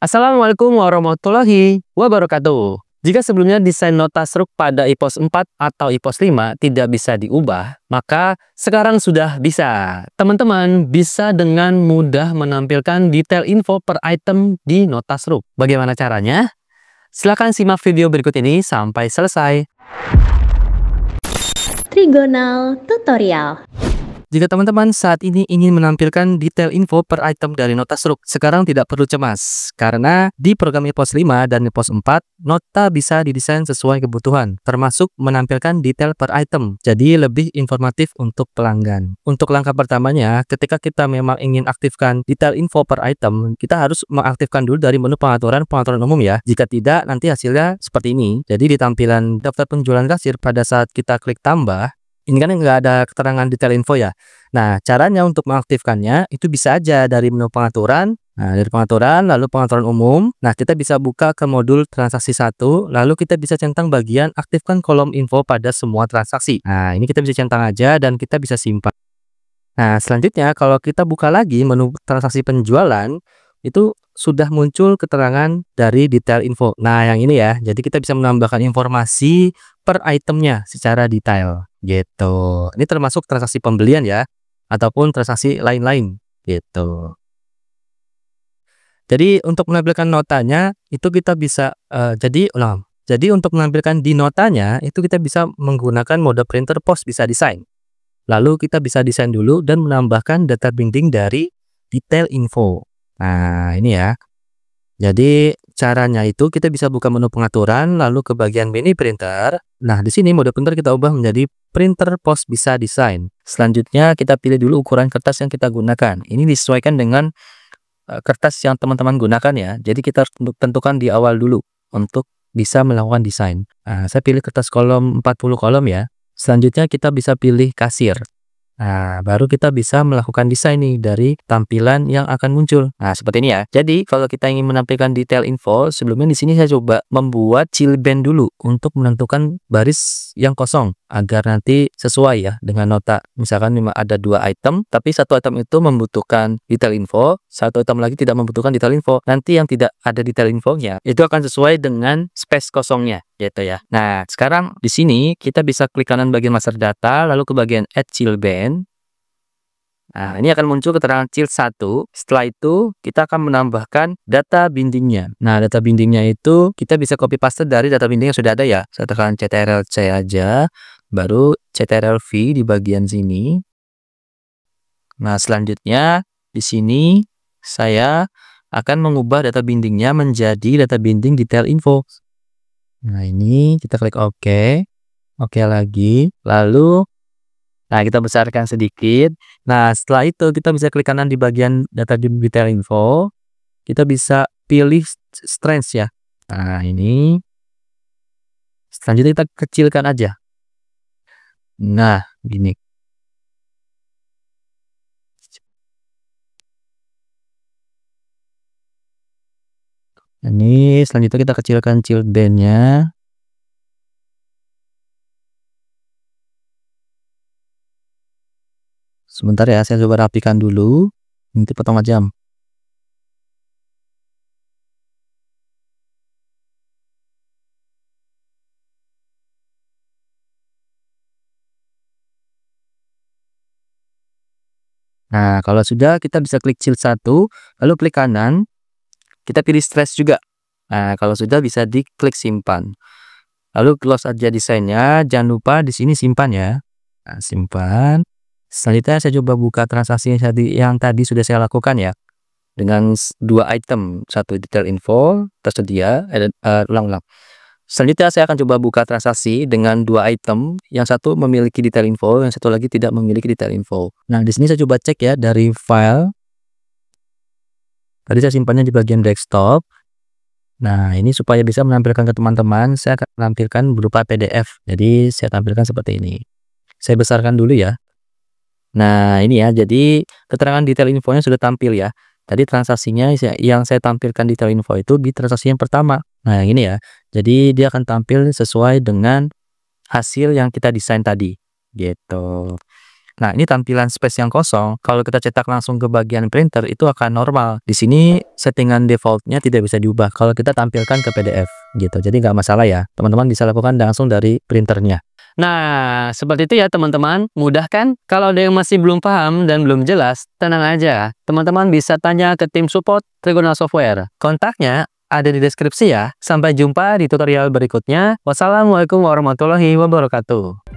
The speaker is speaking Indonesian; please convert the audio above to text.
Assalamualaikum warahmatullahi wabarakatuh. Jika sebelumnya desain nota struk pada IPOS 4 atau IPOS 5 tidak bisa diubah, maka sekarang sudah bisa. Teman-teman bisa dengan mudah menampilkan detail info per item di nota struk. Bagaimana caranya? Silakan simak video berikut ini sampai selesai. Trigonal Tutorial. Jika teman-teman saat ini ingin menampilkan detail info per item dari nota struk, sekarang tidak perlu cemas. Karena di program IPOS 5 dan IPOS 4, nota bisa didesain sesuai kebutuhan, termasuk menampilkan detail per item. Jadi lebih informatif untuk pelanggan. Untuk langkah pertamanya, ketika kita memang ingin aktifkan detail info per item, kita harus mengaktifkan dulu dari menu pengaturan umum ya. Jika tidak, nanti hasilnya seperti ini. Jadi di tampilan daftar penjualan kasir pada saat kita klik tambah, ini kan nggak ada keterangan detail info ya. Nah, caranya untuk mengaktifkannya itu bisa aja dari menu pengaturan. Nah, dari pengaturan, lalu pengaturan umum. Nah, kita bisa buka ke modul transaksi 1, lalu kita bisa centang bagian aktifkan kolom info pada semua transaksi. Nah, ini kita bisa centang aja dan kita bisa simpan. Nah, selanjutnya kalau kita buka lagi menu transaksi penjualan, itu sudah muncul keterangan dari detail info. Nah, yang ini ya. Jadi kita bisa menambahkan informasi per itemnya secara detail gitu. Ini termasuk transaksi pembelian ya, ataupun transaksi lain-lain gitu. Jadi untuk menampilkan notanya itu kita bisa jadi untuk menampilkan di notanya itu kita bisa menggunakan mode printer post bisa desain. Lalu kita bisa desain dulu dan menambahkan data binding dari detail info. Nah, ini ya. Jadi caranya itu kita bisa buka menu pengaturan lalu ke bagian mini printer. Nah, di sini mode printer kita ubah menjadi printer post bisa desain. Selanjutnya kita pilih dulu ukuran kertas yang kita gunakan. Ini disesuaikan dengan kertas yang teman-teman gunakan ya. Jadi kita harus tentukan di awal dulu untuk bisa melakukan desain. Nah, saya pilih kertas kolom 40 kolom ya. Selanjutnya kita bisa pilih kasir. Nah, baru kita bisa melakukan desain nih dari tampilan yang akan muncul. Nah, seperti ini ya. Jadi, kalau kita ingin menampilkan detail info, sebelumnya di sini saya coba membuat chill band dulu untuk menentukan baris yang kosong agar nanti sesuai ya dengan nota. Misalkan ada 2 item, tapi satu item itu membutuhkan detail info, satu item lagi tidak membutuhkan detail info. Nanti yang tidak ada detail infonya itu akan sesuai dengan space kosongnya gitu ya. Nah, sekarang di sini kita bisa klik kanan bagian master data, lalu ke bagian add chill band. Nah, ini akan muncul keterangan chill 1. Setelah itu, kita akan menambahkan data bindingnya. Nah, data bindingnya itu kita bisa copy paste dari data binding yang sudah ada ya. Saya tekan CTRL-C aja, baru CTRL-V di bagian sini. Nah, selanjutnya di sini saya akan mengubah data bindingnya menjadi data binding detail info. Nah, ini kita klik OK. OK lagi. Lalu, nah kita besarkan sedikit. Nah, setelah itu kita bisa klik kanan di bagian data detail info. Kita bisa pilih strength ya. Nah, ini. Selanjutnya kita kecilkan aja. Nah, gini. Ini selanjutnya kita kecilkan chill band-nya. Sebentar ya, saya coba rapikan dulu. Nanti potong aja. Nah, kalau sudah kita bisa klik chill 1, lalu klik kanan. Kita pilih stress juga. Nah, kalau sudah bisa diklik simpan. Lalu close aja desainnya. Jangan lupa di sini simpan ya. Nah, simpan. Selanjutnya saya coba buka transaksi yang tadi sudah saya lakukan ya. Dengan 2 item, satu detail info tersedia. Ulang-ulang. Selanjutnya saya akan coba buka transaksi dengan 2 item. Yang satu memiliki detail info, yang satu lagi tidak memiliki detail info. Nah, di sini saya coba cek ya dari file. Tadi saya simpannya di bagian desktop. Nah, ini supaya bisa menampilkan ke teman-teman, saya akan menampilkan berupa PDF. Jadi, saya tampilkan seperti ini. Saya besarkan dulu ya. Nah, ini ya. Jadi, keterangan detail infonya sudah tampil ya. Tadi transaksinya yang saya tampilkan detail info itu di transaksi yang pertama. Nah, yang ini ya. Jadi, dia akan tampil sesuai dengan hasil yang kita desain tadi. Gitu. Nah, ini tampilan space yang kosong. Kalau kita cetak langsung ke bagian printer itu akan normal. Di sini settingan defaultnya tidak bisa diubah kalau kita tampilkan ke PDF gitu. Jadi nggak masalah ya. Teman-teman bisa lakukan langsung dari printernya. Nah, seperti itu ya teman-teman. Mudah kan? Kalau ada yang masih belum paham dan belum jelas, tenang aja. Teman-teman bisa tanya ke tim support Trigona Software. Kontaknya ada di deskripsi ya. Sampai jumpa di tutorial berikutnya. Wassalamualaikum warahmatullahi wabarakatuh.